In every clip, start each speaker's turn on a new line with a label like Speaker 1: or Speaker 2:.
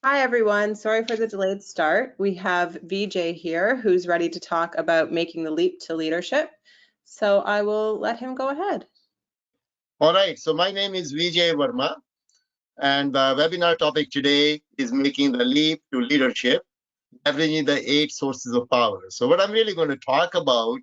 Speaker 1: Hi, everyone. Sorry for the delayed start. We have Vijay here who's ready to talk about making the leap to leadership. So I will let him go ahead.
Speaker 2: All right, so my name is Vijay Verma, and the webinar topic today is making the leap to leadership, leveraging the 8 sources of power. So what I'm really going to talk about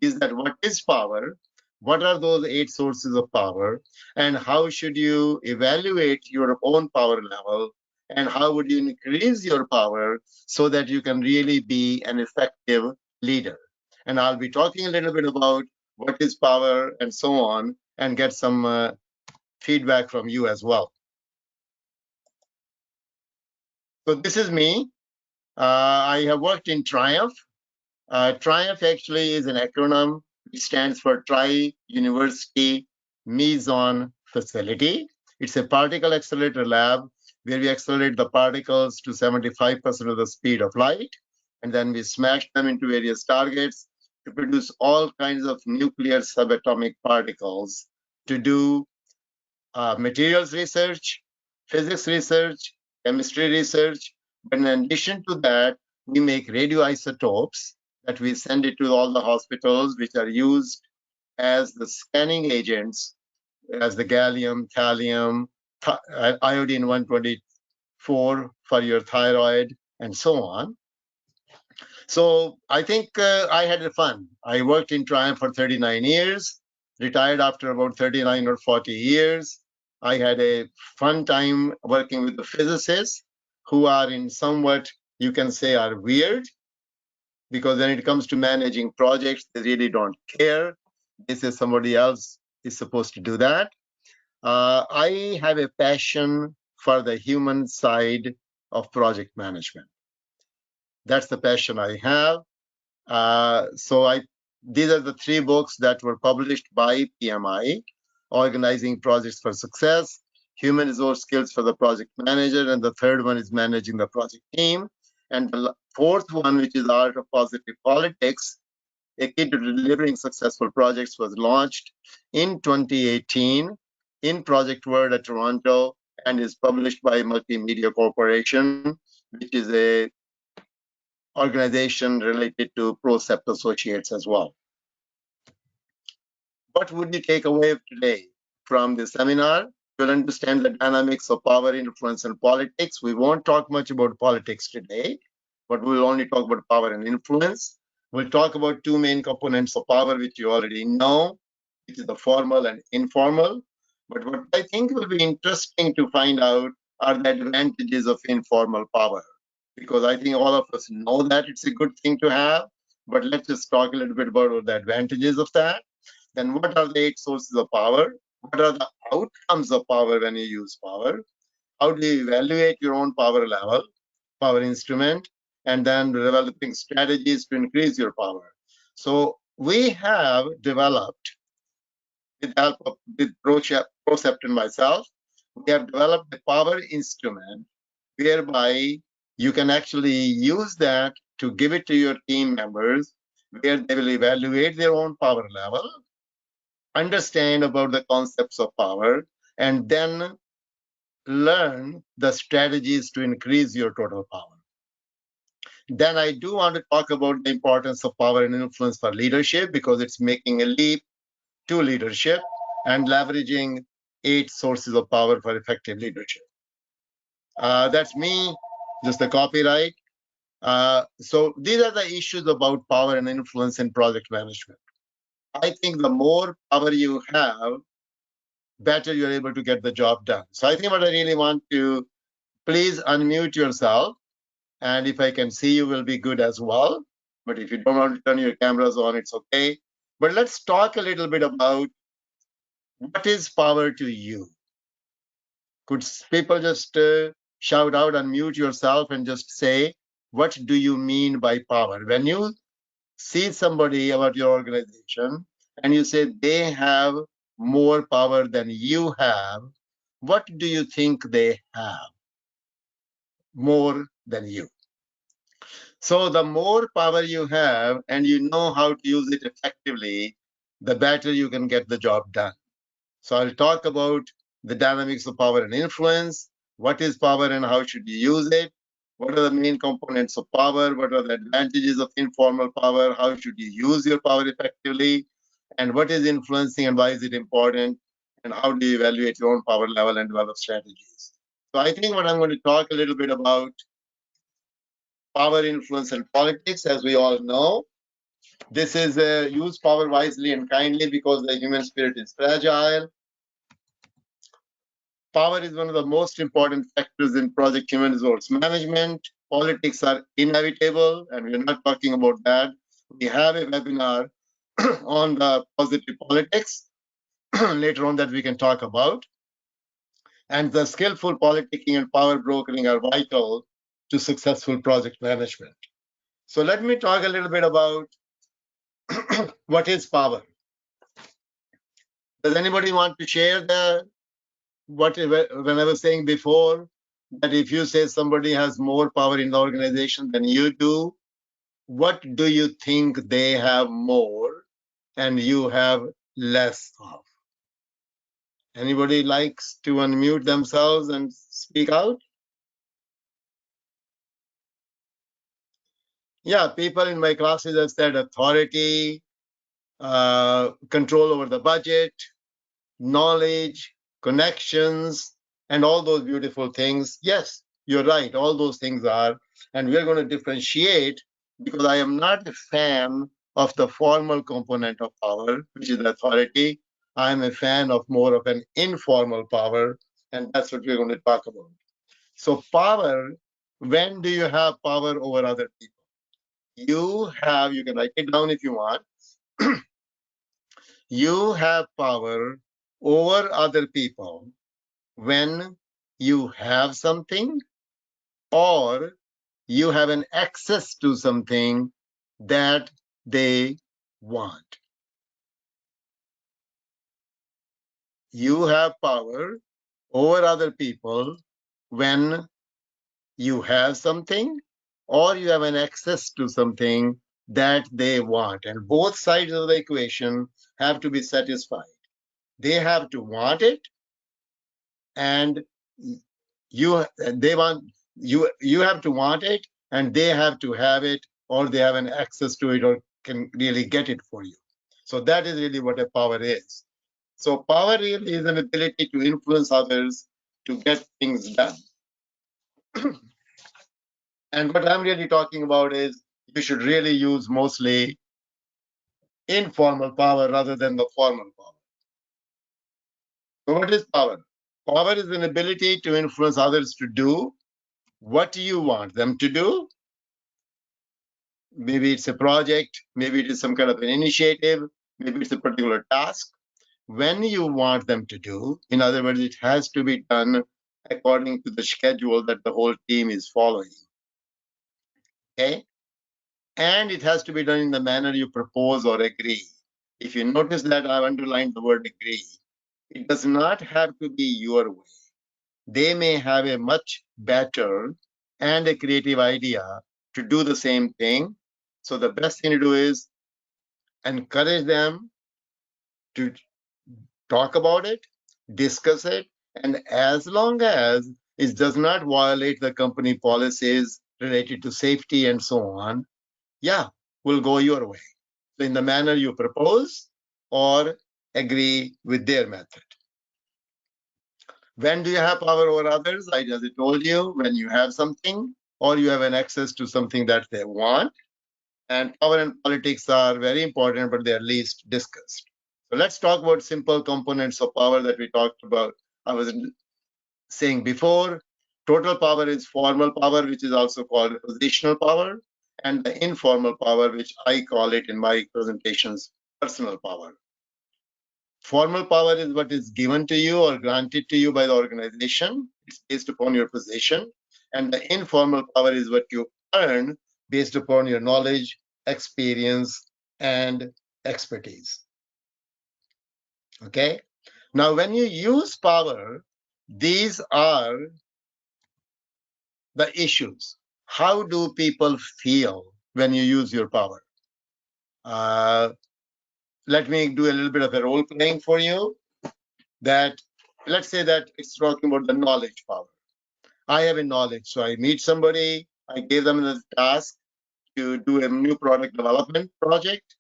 Speaker 2: is that what is power, what are those 8 sources of power, and how should you evaluate your own power level, and how would you increase your power so that you can really be an effective leader. And I'll be talking a little bit about what is power and so on, and get some feedback from you as well. So this is me. I have worked in Triumph. Triumph actually is an acronym which stands for Tri-University Meson Facility. It's a particle accelerator lab where we accelerate the particles to 75% of the speed of light, and then we smash them into various targets to produce all kinds of nuclear subatomic particles to do materials research, physics research, chemistry research. But in addition to that, we make radioisotopes that we send it to all the hospitals, which are used as the scanning agents, as the gallium, thallium, iodine 124 for your thyroid, and so on. So I think I had fun. I worked in Triumph for 39 years, retired after about 39 or 40 years. I had a fun time working with the physicists who are in somewhat, you can say, are weird, because when it comes to managing projects, they really don't care. They say somebody else is supposed to do that. I have a passion for the human side of project management. That's the passion I have. So these are the 3 books that were published by PMI: Organizing Projects for Success, Human Resource Skills for the Project Manager, and the third one is Managing the Project Team. And the fourth one, which is Art of Positive Politics, a key to delivering successful projects, was launched in 2018 in Project World at Toronto and is published by Multimedia Corporation, which is a organization related to Procept Associates as well. What would you take away today from the seminar? You'll understand the dynamics of power, influence, and politics. We won't talk much about politics today, but we'll only talk about power and influence. We'll talk about 2 main components of power, which you already know, which is the formal and informal. But what I think will be interesting to find out are the advantages of informal power, because I think all of us know that it's a good thing to have. But let's just talk a little bit about the advantages of that. Then what are the 8 sources of power? What are the outcomes of power when you use power? How do you evaluate your own power level, power instrument, and then developing strategies to increase your power? So we have developed, with the help of with Procept and myself, we have developed a power instrument whereby you can actually use that to give it to your team members, where they will evaluate their own power level, understand about the concepts of power, and then learn the strategies to increase your total power. Then I do want to talk about the importance of power and influence for leadership, because it's making a leap to leadership and leveraging 8 sources of power for effective leadership. That's me, just the copyright. So these are the issues about power and influence in project management. I think the more power you have, better you're able to get the job done. So I think what I really want to, please unmute yourself. And if I can see you, will be good as well. But if you don't want to turn your cameras on, it's okay. But let's talk a little bit about what is power to you. Could people just shout out, unmute yourself, and just say, what do you mean by power? When you see somebody about your organization and you say they have more power than you have, what do you think they have more than you? So the more power you have and you know how to use it effectively, the better you can get the job done. So I'll talk about the dynamics of power and influence. What is power and how should you use it? What are the main components of power? What are the advantages of informal power? How should you use your power effectively? And what is influencing and why is it important? And how do you evaluate your own power level and develop strategies? So I think what I'm going to talk a little bit about power, influence, and politics. As we all know, this is use power wisely and kindly because the human spirit is fragile. Power is one of the most important factors in project human resource management. Politics are inevitable, and we're not talking about that. We have a webinar on the positive politics later on that we can talk about. And the skillful politicking and power brokering are vital to successful project management. So let me talk a little bit about what is power. Does anybody want to share when I was saying before that if you say somebody has more power in the organization than you do, what do you think they have more and you have less of? Anybody likes to unmute themselves and speak out? Yeah, people in my classes have said authority, control over the budget, knowledge, connections, and all those beautiful things. Yes, you're right. All those things are. And we're going to differentiate because I am not a fan of the formal component of power, which is authority. I'm a fan of more of an informal power. And that's what we're going to talk about. So, power, when do you have power over other people? You can write it down if you want. You have power over other people when you have something or you have an access to something that they want. You have power over other people when you have something or you have an access to something that they want. And both sides of the equation have to be satisfied. They have to want it and you have to want it and they have to have it or they have an access to it or can really get it for you. So that is really what a power is. So power really is an ability to influence others to get things done. And what I'm really talking about is you should really use mostly informal power rather than the formal power. So what is power? Power is an ability to influence others to do what you want them to do. Maybe it's a project, maybe it is some kind of an initiative, maybe it's a particular task. When you want them to do, in other words, it has to be done according to the schedule that the whole team is following. Okay? And it has to be done in the manner you propose or agree. If you notice that I've underlined the word agree, it does not have to be your way. They may have a much better and a creative idea to do the same thing. So the best thing to do is encourage them to talk about it, discuss it, and as long as it does not violate the company policies related to safety and so on, yeah, we'll go your way. So in the manner you propose or agree with their method. When do you have power over others? As I told you, when you have something or you have an access to something that they want. And power and politics are very important, but they are least discussed. So let's talk about simple components of power that we talked about. I was saying before, total power is formal power, which is also called positional power, and the informal power, which I call it in my presentations, personal power. Formal power is what is given to you or granted to you by the organization. It's based upon your position. And the informal power is what you earn based upon your knowledge, experience, and expertise. Okay? Now, when you use power, these are the issues. How do people feel when you use your power? Let me do a little bit of a role playing for you. That let's say that it's talking about the knowledge power. I have a knowledge. So I meet somebody, I gave them the task to do a new product development project,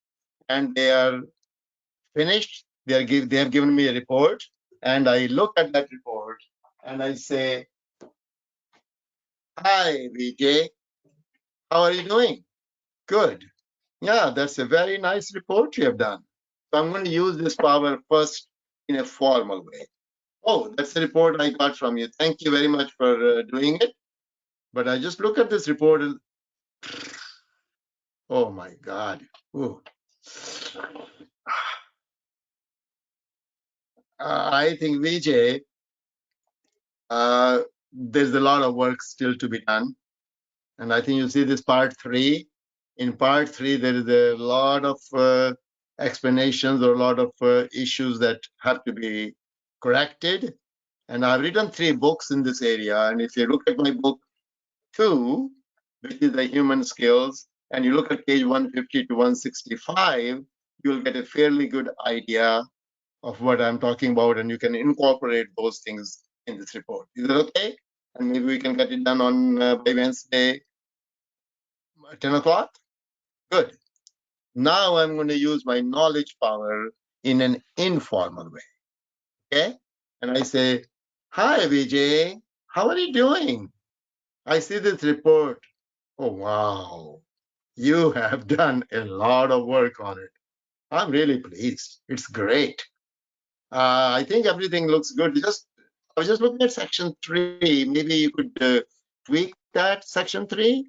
Speaker 2: and they are finished. They have given me a report, and I look at that report and I say, "Hi, Vijay, how are you doing? Good. Yeah, that's a very nice report you have done. So I'm going to use this power first in a formal way. Oh, that's the report I got from you. Thank you very much for doing it. But I just look at this report and, oh my God. Ooh. I think, Vijay, there's a lot of work still to be done. And I think you see this part 3. In part 3, there is a lot of explanations or a lot of issues that have to be corrected. And I've written 3 books in this area. And if you look at my book 2, which is the human skills, and you look at page 150 to 165, you'll get a fairly good idea of what I'm talking about, and you can incorporate those things in this report. Is that okay? And maybe we can get it done on by Wednesday, 10 o'clock? Good. Now I'm going to use my knowledge power in an informal way. Okay? And I say, "Hi, Vijay. How are you doing? I see this report. Oh, wow. You have done a lot of work on it. I'm really pleased. It's great. I think everything looks good. I was just looking at section 3. Maybe you could tweak that section 3.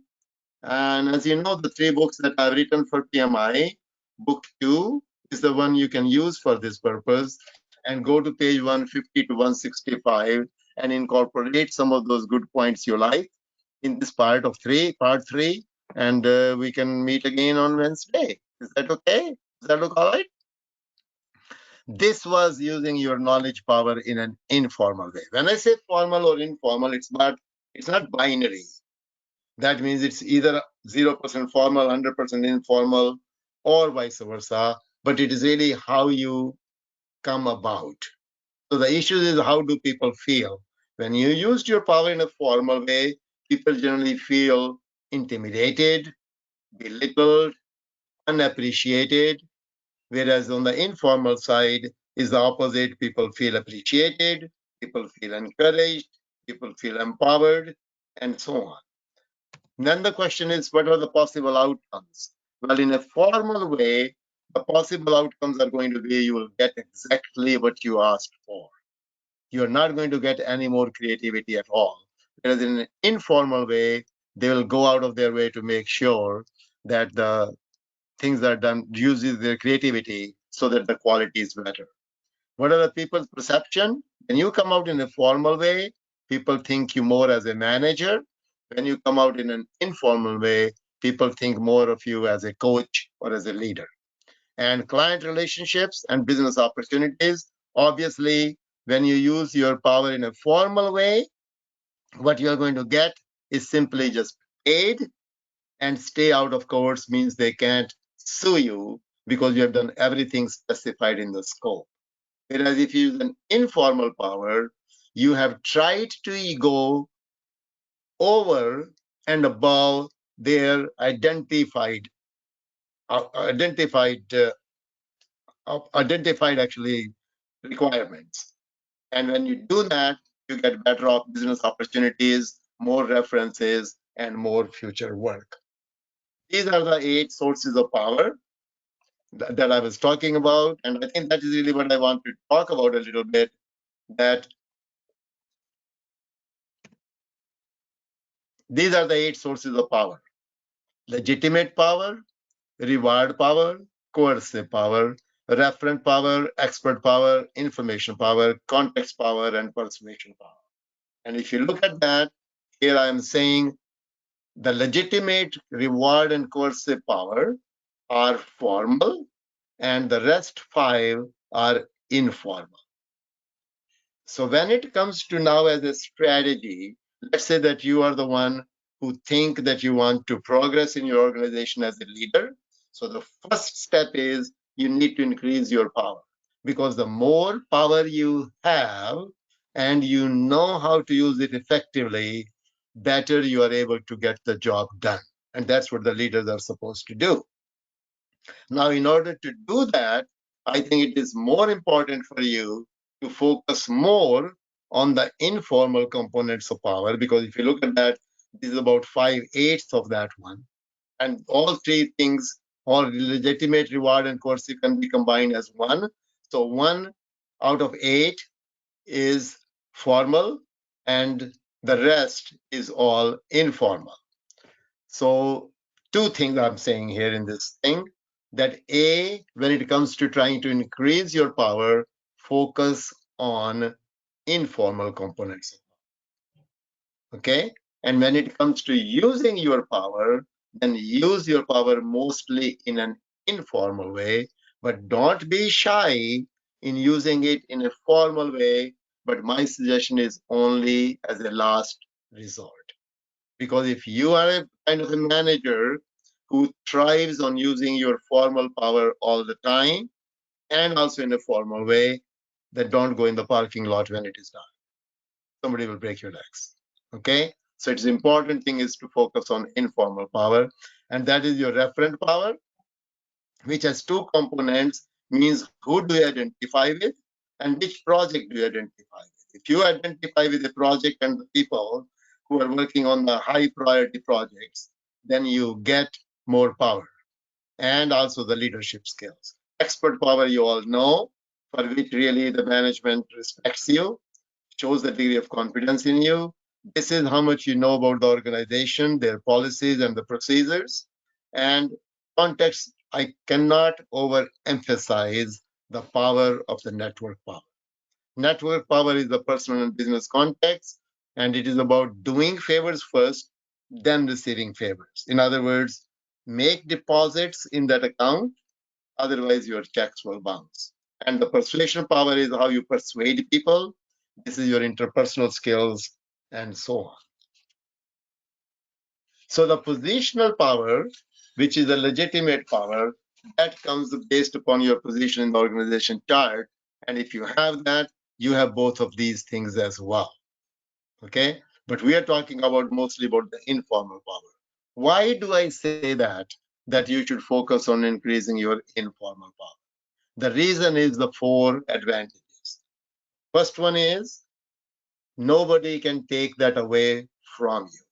Speaker 2: And as you know, the 3 books that I've written for PMI, book 2 is the one you can use for this purpose, and go to page 150 to 165 and incorporate some of those good points you like in this part 3, and we can meet again on Wednesday. Is that okay? Does that look all right? This was using your knowledge power in an informal way. When I say formal or informal, it's not binary. That means it's either 0% formal, 100% informal, or vice versa. But it is really how you come about. So the issue is, how do people feel? When you used your power in a formal way, people generally feel intimidated, belittled, unappreciated. Whereas on the informal side is the opposite. People feel appreciated, people feel encouraged, people feel empowered, and so on. Then the question is, what are the possible outcomes? Well, in a formal way, the possible outcomes are going to be you will get exactly what you asked for. You're not going to get any more creativity at all. Whereas in an informal way, they will go out of their way to make sure that the things are done uses their creativity so that the quality is better. What are the people's perception? When you come out in a formal way, people think you more as a manager. When you come out in an informal way, people think more of you as a coach or as a leader. And client relationships and business opportunities, obviously, when you use your power in a formal way, what you're going to get is simply just paid, and stay out of courts means they can't sue you because you have done everything specified in the scope. Whereas if you use an informal power, you have tried to go over and above their identified actually requirements. And when you do that, you get better business opportunities, more references, and more future work. These are the 8 sources of power that I was talking about. And I think that is really what I want to talk about a little bit, that these are the 8 sources of power: legitimate power, reward power, coercive power, referent power, expert power, information power, context power, and persuasion power. And if you look at that, here I am saying the legitimate, reward, and coercive power are formal, and the rest 5 are informal. So when it comes to now as a strategy, let's say that you are the one who think that you want to progress in your organization as a leader. So the first step is you need to increase your power, because the more power you have, and you know how to use it effectively, better you are able to get the job done. And that's what the leaders are supposed to do. Now, in order to do that, I think it is more important for you to focus more on the informal components of power, because if you look at that, this is about 5/8 of that one. And all three things, all legitimate, reward, and coercive, can be combined as one. So 1/8 is formal, and the rest is all informal. So two things I'm saying here in this thing, that A, when it comes to trying to increase your power, focus on informal components. Okay? And when it comes to using your power, then use your power mostly in an informal way, but don't be shy in using it in a formal way. But my suggestion is only as a last resort. Because if you are a kind of a manager who thrives on using your formal power all the time and also in a formal way, then don't go in the parking lot when it is done. Somebody will break your legs. Okay? So it's important thing is to focus on informal power, and that is your referent power, which has two components, means who do you identify with and which project do you identify with. If you identify with the project and the people who are working on the high priority projects, then you get more power and also the leadership skills. Expert power, you all know, for which really the management respects you, shows the degree of confidence in you. This is how much you know about the organization, their policies, and the procedures. And context, I cannot overemphasize the power of the network power. Network power is the personal and business context, and it is about doing favors first, then receiving favors. In other words, make deposits in that account, otherwise your checks will bounce. And the persuasion power is how you persuade people. This is your interpersonal skills and so on. So the positional power, which is a legitimate power, that comes based upon your position in the organization chart. And if you have that, you have both of these things as well. Okay? But we are talking about mostly about the informal power. Why do I say that you should focus on increasing your informal power? The reason is the 4 advantages. First one is nobody can take that away from you.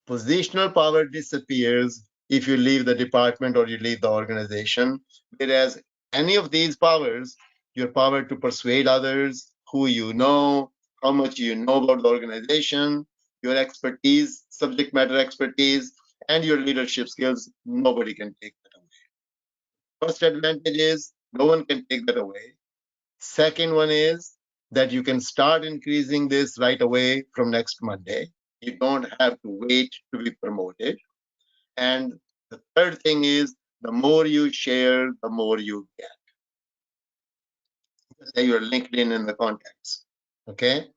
Speaker 2: Positional power disappears if you leave the department or you leave the organization, whereas any of these powers, your power to persuade others, who you know, how much you know about the organization, your expertise, subject matter expertise, and your leadership skills, nobody can take that away. First advantage is no one can take that away. Second one is that you can start increasing this right away from next Monday. You don't have to wait to be promoted. And the third thing is the more you share, the more you get. Say your LinkedIn in the contacts. Okay.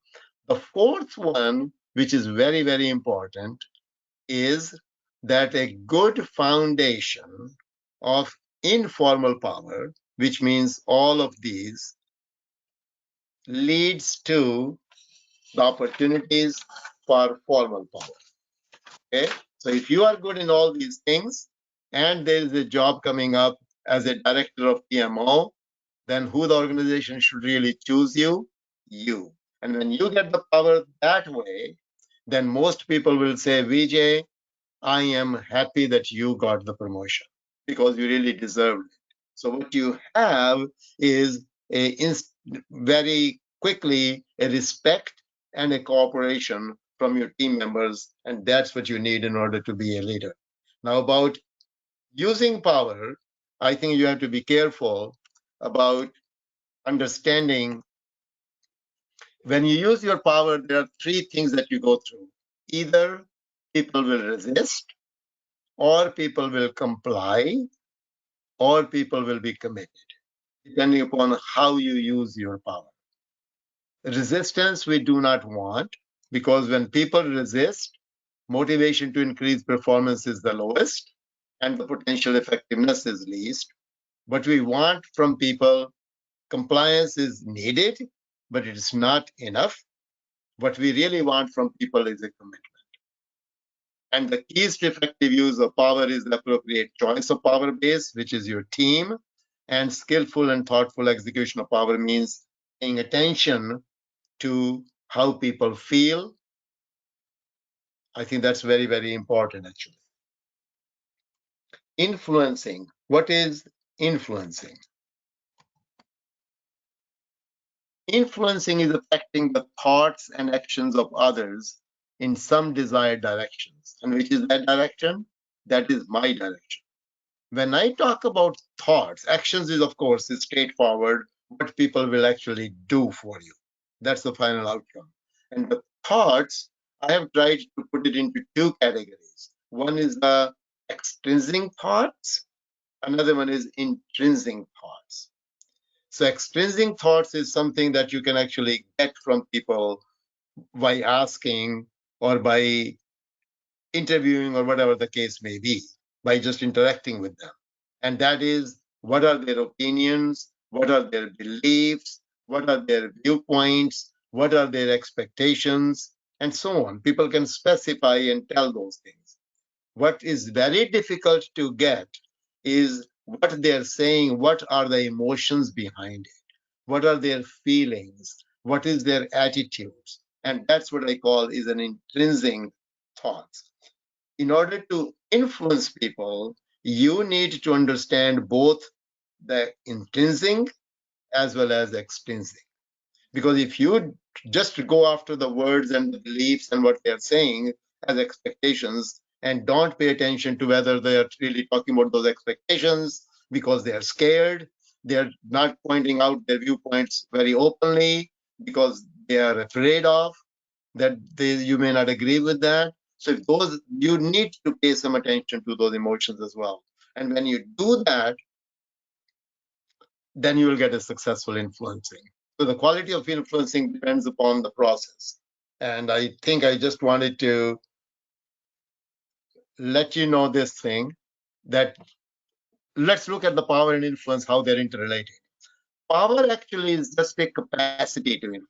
Speaker 2: The fourth one, which is very, very important, is that a good foundation of informal power, which means all of these, leads to the opportunities for formal power. Okay, so if you are good in all these things and there is a job coming up as a director of PMO, then who the organization should really choose you? You. And when you get the power that way, then most people will say, Vijay, I am happy that you got the promotion because you really deserved it. So what you have is very quickly a respect and a cooperation from your team members, and that's what you need in order to be a leader. Now, about using power, I think you have to be careful about understanding when you use your power, there are 3 things that you go through. Either people will resist, or people will comply, or people will be committed, depending upon how you use your power. Resistance we do not want, because when people resist, motivation to increase performance is the lowest and the potential effectiveness is least. But we want from people compliance is needed, but it is not enough. What we really want from people is a commitment. And the keys to effective use of power is the appropriate choice of power base, which is your team. And skillful and thoughtful execution of power means paying attention to how people feel. I think that's very, very important, actually. Influencing. What is influencing? Influencing is affecting the thoughts and actions of others in some desired directions. And which is that direction? That is my direction. When I talk about thoughts, actions is, of course, is straightforward, what people will actually do for you. That's the final outcome. And the thoughts, I have tried to put it into two categories. One is the extrinsic thoughts, another one is intrinsic thoughts. So extrinsic thoughts is something that you can actually get from people by asking or by interviewing or whatever the case may be, by just interacting with them. And that is, what are their opinions? What are their beliefs? What are their viewpoints? What are their expectations? And so on. People can specify and tell those things. What is very difficult to get is what they're saying. What are the emotions behind it? What are their feelings? What is their attitudes? And that's what I call is an intrinsic thoughts. In order to influence people, you need to understand both the intrinsic as well as the extrinsic. Because if you just go after the words and the beliefs and what they're saying as expectations and don't pay attention to whether they're really talking about those expectations because they're scared, they're not pointing out their viewpoints very openly because they are afraid of that you may not agree with that. So if those, you need to pay some attention to those emotions as well. And when you do that, then you will get a successful influencing. So the quality of influencing depends upon the process. And I think I just wanted to let you know this thing, that let's look at the power and influence, how they're interrelated. Power actually is just a capacity to influence.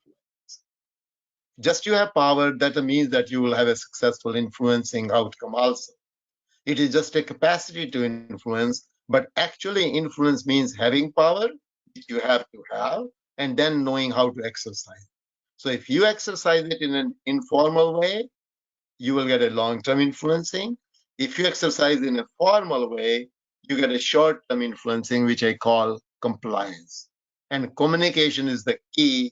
Speaker 2: Just you have power, that means that you will have a successful influencing outcome also. It is just a capacity to influence, but actually influence means having power, which you have to have, and then knowing how to exercise. So if you exercise it in an informal way, you will get a long-term influencing. If you exercise in a formal way, you get a short-term influencing, which I call compliance. And communication is the key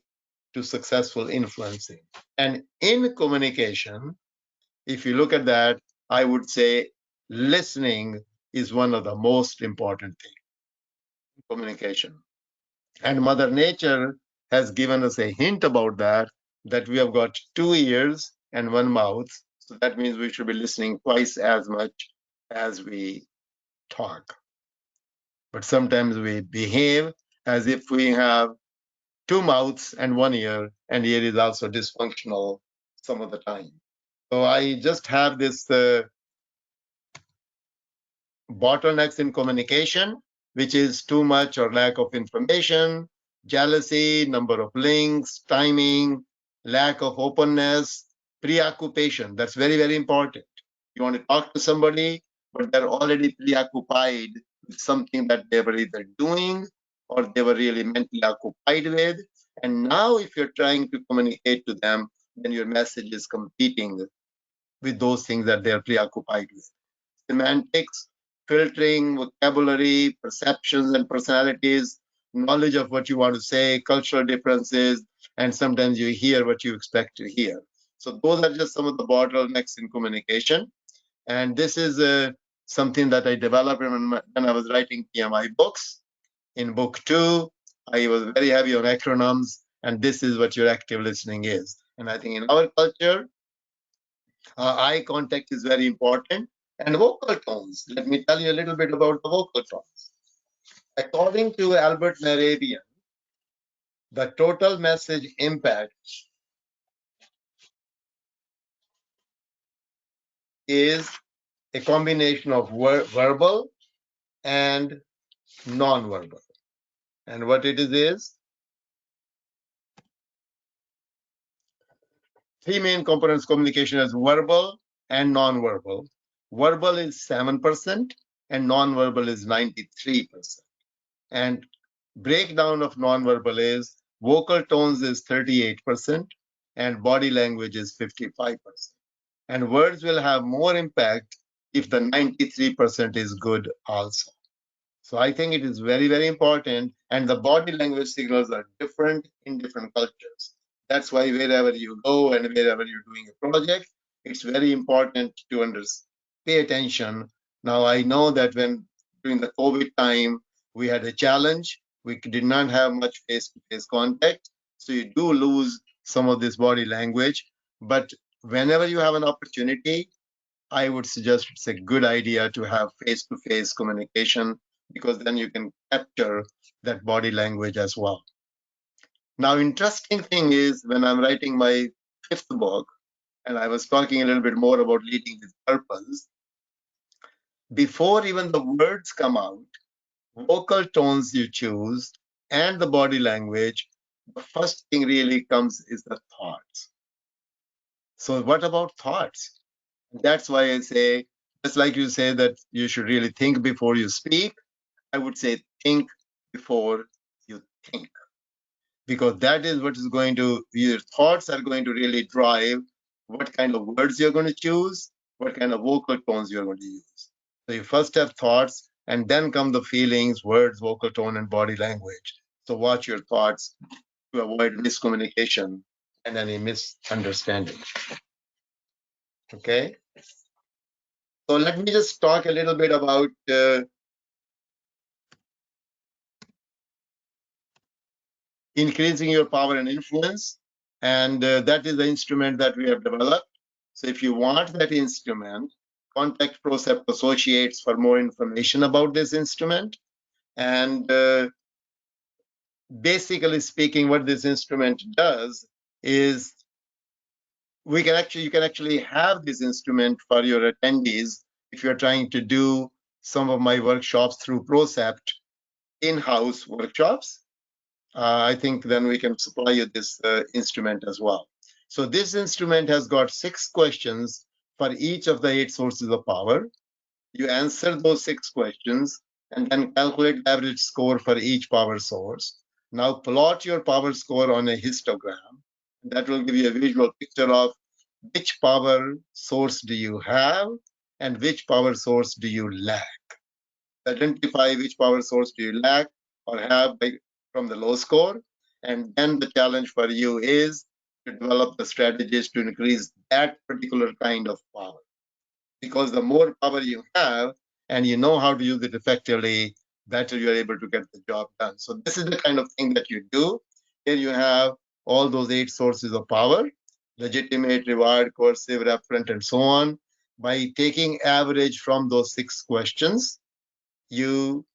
Speaker 2: to successful influencing. And in communication, if you look at that, I would say listening is one of the most important things in communication. And Mother Nature has given us a hint about that, that we have got 2 ears and 1 mouth. So that means we should be listening twice as much as we talk. But sometimes we behave as if we have 2 mouths and 1 ear, and ear is also dysfunctional some of the time. So I just have this bottlenecks in communication, which is too much or lack of information, jealousy, number of links, timing, lack of openness, preoccupation. That's very, very important. You want to talk to somebody, but they're already preoccupied with something that they were either doing or they were really mentally occupied with. And now, if you're trying to communicate to them, then your message is competing with those things that they're preoccupied with. Semantics, filtering, vocabulary, perceptions and personalities, knowledge of what you want to say, cultural differences, and sometimes you hear what you expect to hear. So those are just some of the bottlenecks in communication. And this is something that I developed when I was writing PMI books. In book 2, I was very heavy on acronyms, and this is what your active listening is. And I think in our culture, eye contact is very important. And vocal tones. Let me tell you a little bit about the vocal tones. According to Albert Mehrabian, the total message impact is a combination of verbal and non-verbal. And what it is Three main components of communication is verbal and non-verbal. Verbal is 7% and non-verbal is 93%. And breakdown of non-verbal is vocal tones is 38% and body language is 55%. And words will have more impact if the 93% is good also. So I think it is very, very important. And the body language signals are different in different cultures. That's why wherever you go and wherever you're doing a project, it's very important to pay attention. Now, I know that when during the COVID time, we had a challenge. We did not have much face-to-face contact. So you do lose some of this body language. But whenever you have an opportunity, I would suggest it's a good idea to have face-to-face communication because then you can capture that body language as well. Now, interesting thing is when I'm writing my fifth book, and I was talking a little bit more about leading with purpose, before even the words come out, vocal tones you choose and the body language, the first thing really comes is the thoughts. So what about thoughts? That's why I say, just like you say that you should really think before you speak, I would say think before you think. Because that is what is going to, your thoughts are going to really drive what kind of words you're going to choose, what kind of vocal tones you're going to use. So you first have thoughts, and then come the feelings, words, vocal tone, and body language. So watch your thoughts to avoid miscommunication and any misunderstanding. Okay? So let me just talk a little bit about increasing your power and influence. And that is the instrument that we have developed. So if you want that instrument, contact Procept Associates for more information about this instrument. And basically speaking, what this instrument does is you can actually have this instrument for your attendees if you're trying to do some of my workshops through Procept in-house workshops. I think then we can supply you this instrument as well. So this instrument has got 6 questions for each of the 8 sources of power. You answer those 6 questions and then calculate the average score for each power source. Now plot your power score on a histogram. That will give you a visual picture of which power source do you have and which power source do you lack. Identify which power source do you lack or have from the low score. And then the challenge for you is to develop the strategies to increase that particular kind of power. Because the more power you have and you know how to use it effectively, better you're able to get the job done. So this is the kind of thing that you do. Here you have all those 8 sources of power: legitimate, reward, coercive, referent, and so on. By taking average from those 6 questions, you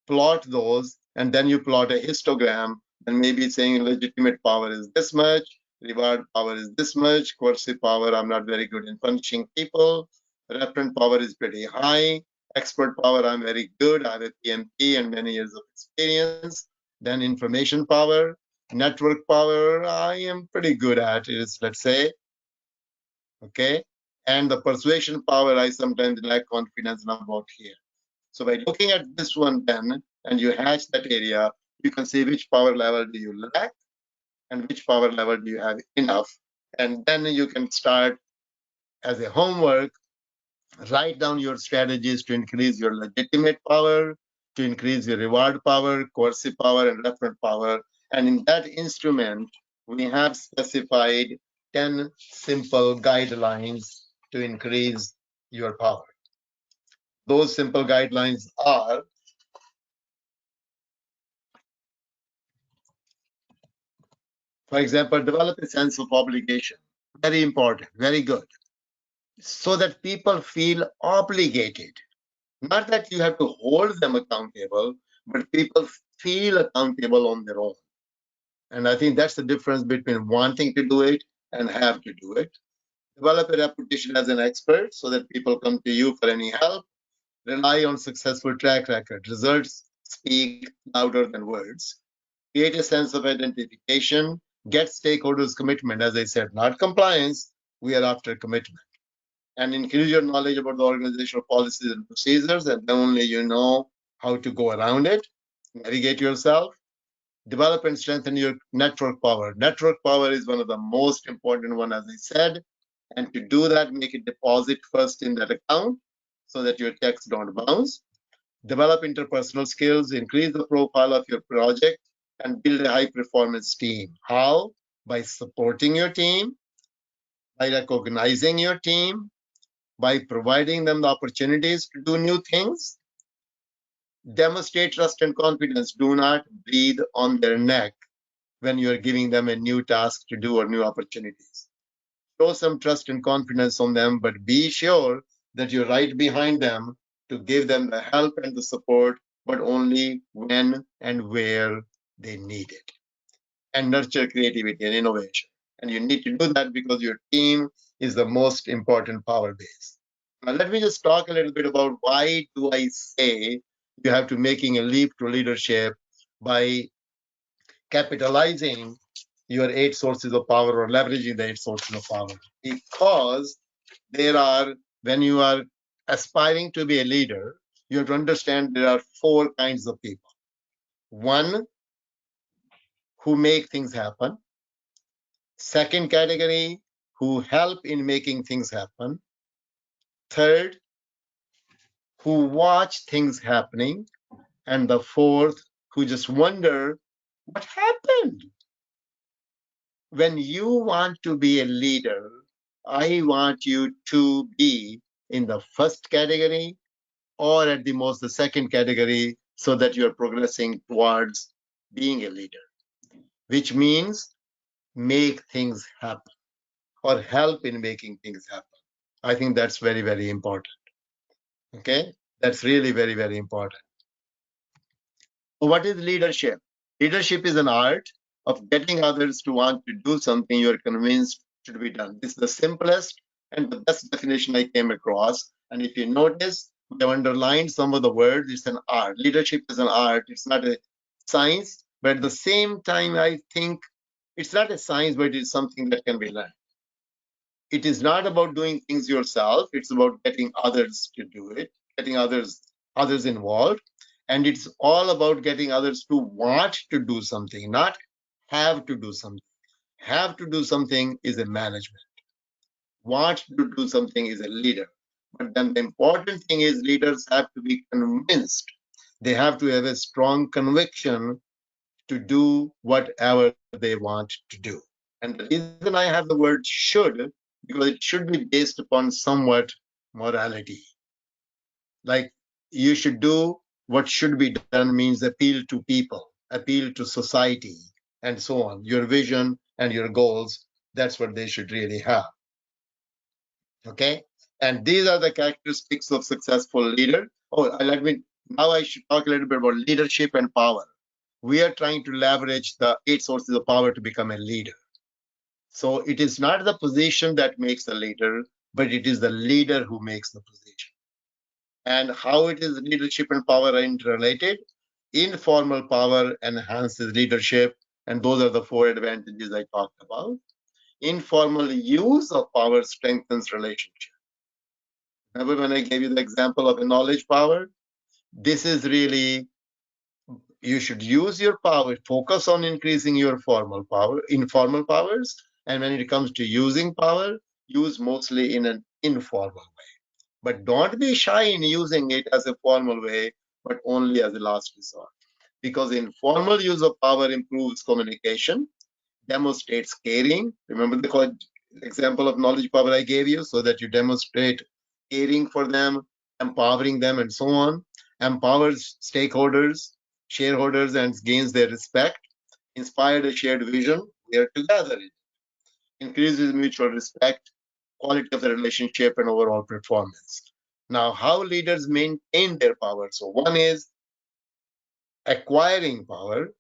Speaker 2: plot those, and then you plot a histogram, and maybe saying legitimate power is this much, reward power is this much, coercive power, I'm not very good in punishing people, referent power is pretty high, expert power, I'm very good, I have a PMP and many years of experience. Then information power, network power, I am pretty good at it, let's say. Okay. And the persuasion power, I sometimes lack confidence about here. So by looking at this one then, and you hatch that area, you can see which power level do you lack and which power level do you have enough. And then you can start as a homework, write down your strategies to increase your legitimate power, to increase your reward power, coercive power, and referent power. And in that instrument, we have specified 10 simple guidelines to increase your power. Those simple guidelines are: for example, develop a sense of obligation. Very important, very good. So that people feel obligated. Not that you have to hold them accountable, but people feel accountable on their own. And I think that's the difference between wanting to do it and have to do it. Develop a reputation as an expert so that people come to you for any help. Rely on successful track record. Results speak louder than words. Create a sense of identification get stakeholders' commitment. As I said, not compliance, we are after commitment. And increase your knowledge about the organizational policies and procedures, and then only you know how to go around it, navigate yourself. Develop and strengthen your network power. Network power is one of the most important one, as I said. And to do that, make a deposit first in that account so that your checks don't bounce. Develop interpersonal skills, increase the profile of your project, and build a high performance team. How? By supporting your team, by recognizing your team, by providing them the opportunities to do new things. Demonstrate trust and confidence. Do not breathe on their neck when you're giving them a new task to do or new opportunities. Show some trust and confidence on them, but be sure that you're right behind them to give them the help and the support, but only when and where they need it. And nurture creativity and innovation. And you need to do that because your team is the most important power base. Now, let me just talk a little bit about why do I say you have to making a leap to leadership by capitalizing your 8 sources of power or leveraging the 8 sources of power. Because there are, when you are aspiring to be a leader, you have to understand there are 4 kinds of people. One, who make things happen. Second category, who help in making things happen. Third, who watch things happening. And the fourth, who just wonder what happened. When you want to be a leader, I want you to be in the first category or at the most the second category so that you're progressing towards being a leader, which means make things happen or help in making things happen. I think that's very, very important. Okay? That's really very, very important. What is leadership? Leadership is an art of getting others to want to do something you're convinced should be done. This is the simplest and the best definition I came across. And if you notice, I've underlined some of the words. It's an art. Leadership is an art. It's not a science, but at the same time, I think it's not a science, but it's something that can be learned. It is not about doing things yourself. It's about getting others to do it, getting others involved. And it's all about getting others to want to do something, not have to do something. Have to do something is a management. Want to do something is a leader. But then the important thing is leaders have to be convinced. They have to have a strong conviction to do whatever they want to do. And the reason I have the word should, because it should be based upon somewhat morality. Like you should do what should be done means appeal to people, appeal to society, and so on. Your vision and your goals, that's what they should really have. Okay? And these are the characteristics of successful leader. Now I should talk a little bit about leadership and power. We are trying to leverage the 8 sources of power to become a leader. So it is not the position that makes a leader, but it is the leader who makes the position. And how it is leadership and power are interrelated. Informal power enhances leadership, and those are the 4 advantages I talked about. Informal use of power strengthens relationship. Remember when I gave you the example of a knowledge power? This is really, you should use your power, focus on increasing your informal powers, and when it comes to using power, use mostly in an informal way. But don't be shy in using it as a formal way, but only as a last resort. Because informal use of power improves communication, demonstrates caring. Remember the example of knowledge power I gave you, so that you demonstrate caring for them, empowering them, and so on. Empowers stakeholders, shareholders, and gains their respect. Inspired a shared vision. We are together. Increases mutual respect, quality of the relationship, and overall performance. Now, how leaders maintain their power? So one is acquiring power,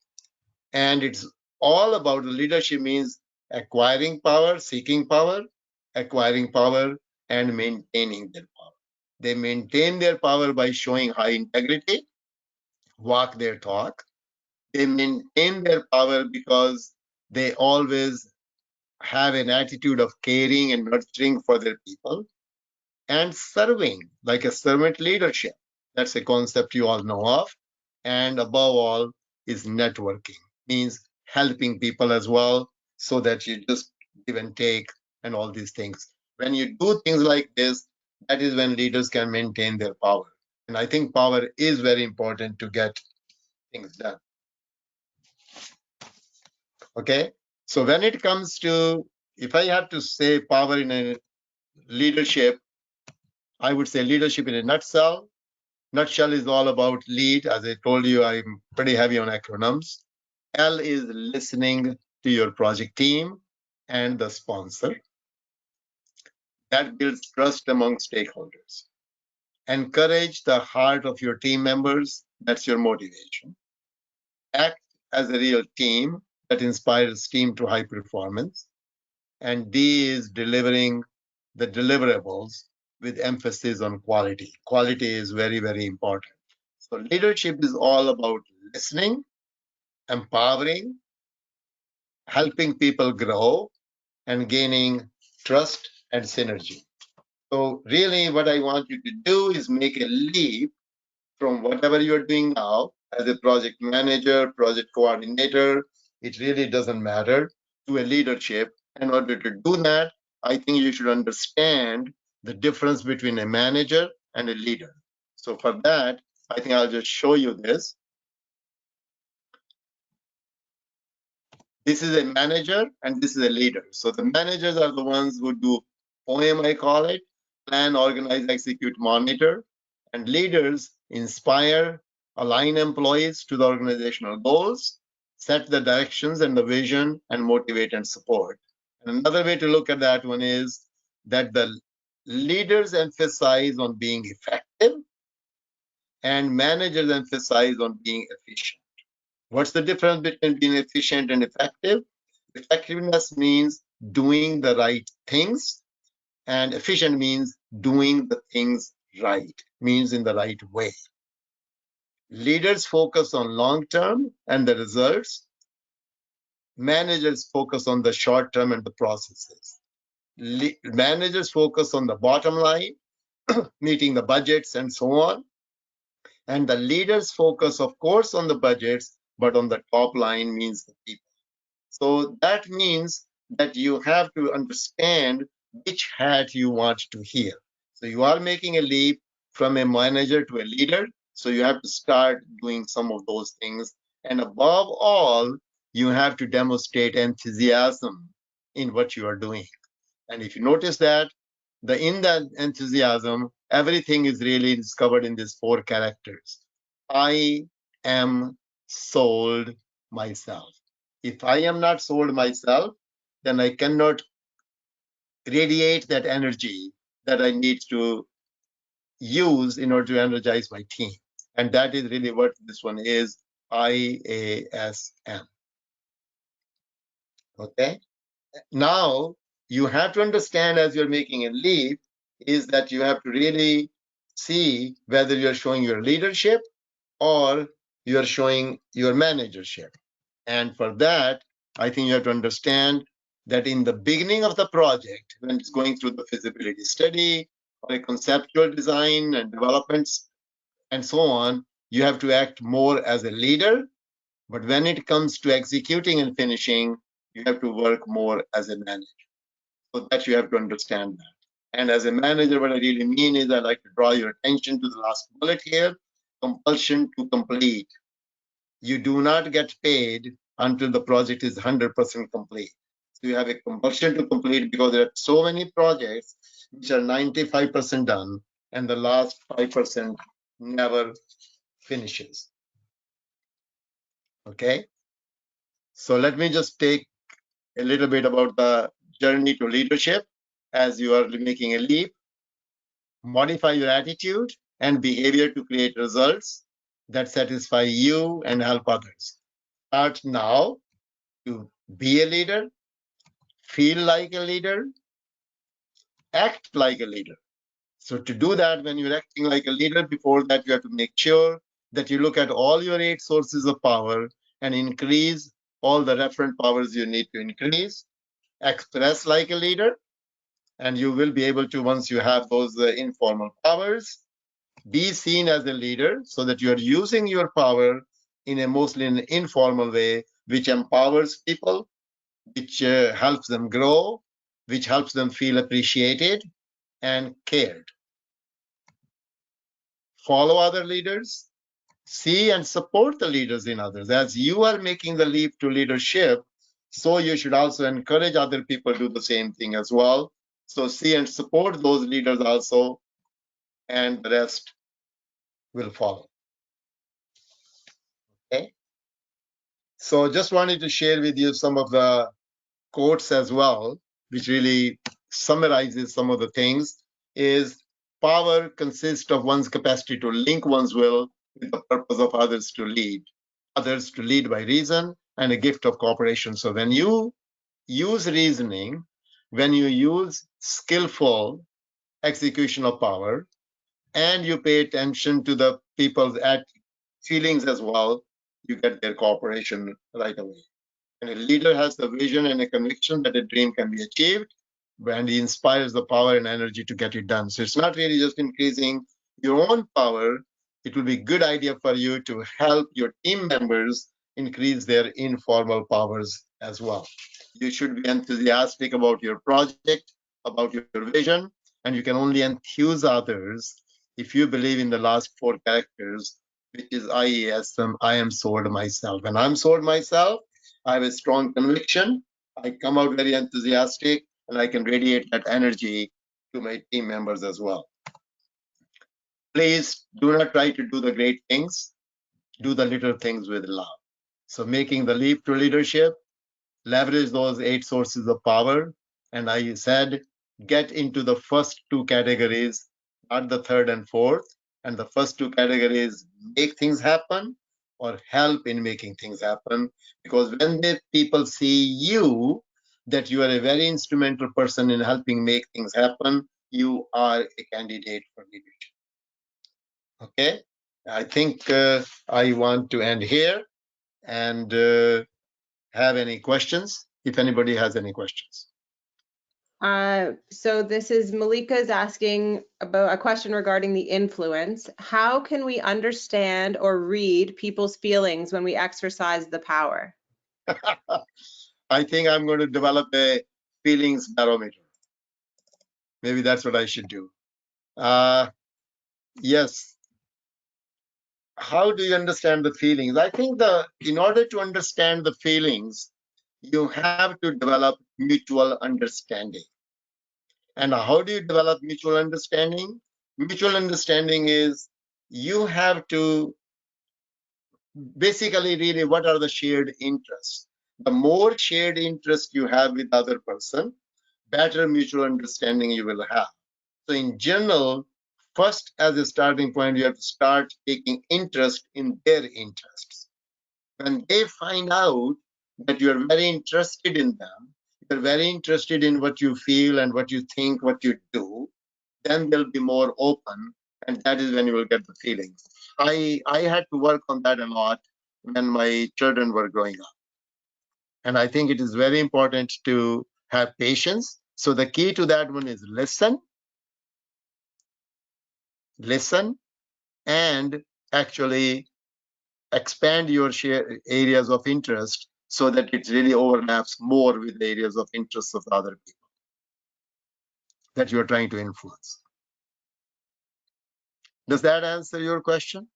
Speaker 2: and it's all about the leadership means acquiring power, seeking power, acquiring power, and maintaining their power. They maintain their power by showing high integrity, walk their talk. They maintain their power because They always have an attitude of caring and nurturing for their people and serving, like a servant leadership. That's a concept you all know of. And above all is networking, means helping people as well, so that you just give and take and all these things. When you do things like this, that is when leaders can maintain their power. And I think power is very important to get things done. Okay. So when it comes to, if I have to say power in a leadership, I would say leadership in a nutshell. Nutshell is all about lead. As I told you, I'm pretty heavy on acronyms. L is listening to your project team and the sponsor. That builds trust among stakeholders. Encourage the heart of your team members. That's your motivation. Act as a real team. That inspires team to high performance. And D is delivering the deliverables with emphasis on quality. Quality is very, very important. So leadership is all about listening, empowering, helping people grow, and gaining trust and synergy. So really what I want you to do is make a leap from whatever you're doing now as a project manager, project coordinator, it really doesn't matter, to a leadership. In order to do that, I think you should understand the difference between a manager and a leader. So for that, I think I'll just show you this. This is a manager and this is a leader. So the managers are the ones who do OM, I call it, plan, organize, execute, monitor. And leaders inspire, align employees to the organizational goals, set the directions and the vision, and motivate and support. And another way to look at that one is that the leaders emphasize on being effective and managers emphasize on being efficient. What's the difference between being efficient and effective? Effectiveness means doing the right things, and efficient means doing the things right, means in the right way. Leaders focus on long term and the results. Managers focus on the short term and the processes. Managers focus on the bottom line, meeting the budgets and so on. And the leaders focus, of course, on the budgets, but on the top line, means the people. So that means that you have to understand which hat you want to hear. So you are making a leap from a manager to a leader. So you have to start doing some of those things. And above all, you have to demonstrate enthusiasm in what you are doing. And if you notice that, in that enthusiasm, everything is really discovered in these 4 characters. I am sold myself. If I am not sold myself, then I cannot radiate that energy that I need to use in order to energize my team. And that is really what this one is, IASM. Okay? Now, you have to understand as you're making a leap is that you have to really see whether you're showing your leadership or you're showing your managership. And for that, I think you have to understand that in the beginning of the project, when it's going through the feasibility study or a conceptual design and developments and so on, you have to act more as a leader. But when it comes to executing and finishing, you have to work more as a manager. So that you have to understand that. And as a manager, what I really mean is I'd like to draw your attention to the last bullet here, compulsion to complete. You do not get paid until the project is 100% complete. So you have a compulsion to complete because there are so many projects which are 95% done and the last 5% never finishes. Okay. So let me just take a little bit about the journey to leadership as you are making a leap. Modify your attitude and behavior to create results that satisfy you and help others. Start now to be a leader, feel like a leader, act like a leader. So to do that, when you're acting like a leader, before that, you have to make sure that you look at all your 8 sources of power and increase all the referent powers you need to increase, express like a leader, and you will be able to, once you have those informal powers, be seen as a leader so that you are using your power in a mostly an informal way, which empowers people, which helps them grow, which helps them feel appreciated and cared. Follow other leaders, see and support the leaders in others. As you are making the leap to leadership, so you should also encourage other people to do the same thing as well. So see and support those leaders also, and the rest will follow. Okay. So just wanted to share with you some of the quotes as well, which really summarizes some of the things. Is power consists of one's capacity to link one's will with the purpose of others to lead by reason, and a gift of cooperation. So when you use reasoning, when you use skillful execution of power, and you pay attention to the people's feelings as well, you get their cooperation right away. And a leader has the vision and a conviction that a dream can be achieved, and he inspires the power and energy to get it done. So it's not really just increasing your own power. It will be a good idea for you to help your team members increase their informal powers as well. You should be enthusiastic about your project, about your vision, and you can only enthuse others if you believe in the last four characters, which is IESM, I am sold myself. When I'm sold myself, I have a strong conviction. I come out very enthusiastic, and I can radiate that energy to my team members as well. Please do not try to do the great things. Do the little things with love. So making the leap to leadership, leverage those 8 sources of power. And I said, get into the first 2 categories, not the third and fourth. And the first 2 categories, make things happen or help in making things happen. Because when the people see you, that you are a very instrumental person in helping make things happen, you are a candidate for leadership. Okay, I think I want to end here and have any questions, if anybody has any questions.
Speaker 1: So this is Malika's asking about a question regarding the influence. How can we understand or read people's feelings when we exercise the power?
Speaker 2: I think I'm going to develop a feelings barometer. Maybe that's what I should do. Yes. How do you understand the feelings? I think in order to understand the feelings, you have to develop mutual understanding. And how do you develop mutual understanding? Mutual understanding is you have to basically really what are the shared interests. The more shared interest you have with the other person, better mutual understanding you will have. So in general, first as a starting point, you have to start taking interest in their interests. When they find out that you are very interested in them, you're very interested in what you feel and what you think, what you do, then they'll be more open, and that is when you will get the feelings. I had to work on that a lot when my children were growing up. And I think it is very important to have patience. So the key to that one is listen, and actually expand your areas of interest so that it really overlaps more with the areas of interest of other people that you're trying to influence. Does that answer your question?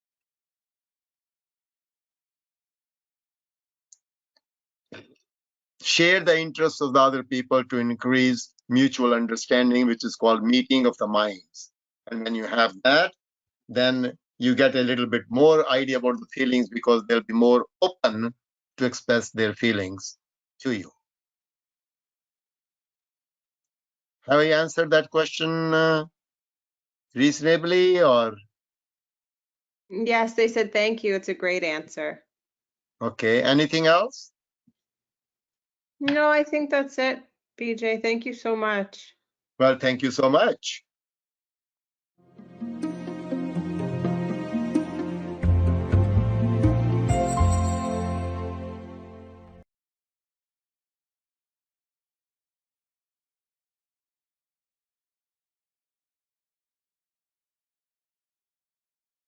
Speaker 2: Share the interests of the other people to increase mutual understanding, which is called meeting of the minds. And when you have that, then you get a little bit more idea about the feelings because they'll be more open to express their feelings to you. Have I answered that question reasonably or?
Speaker 1: Yes, they said thank you. It's a great answer.
Speaker 2: Okay, anything else?
Speaker 1: No, I think that's it, BJ. Thank you so much.
Speaker 2: Well, thank you so much.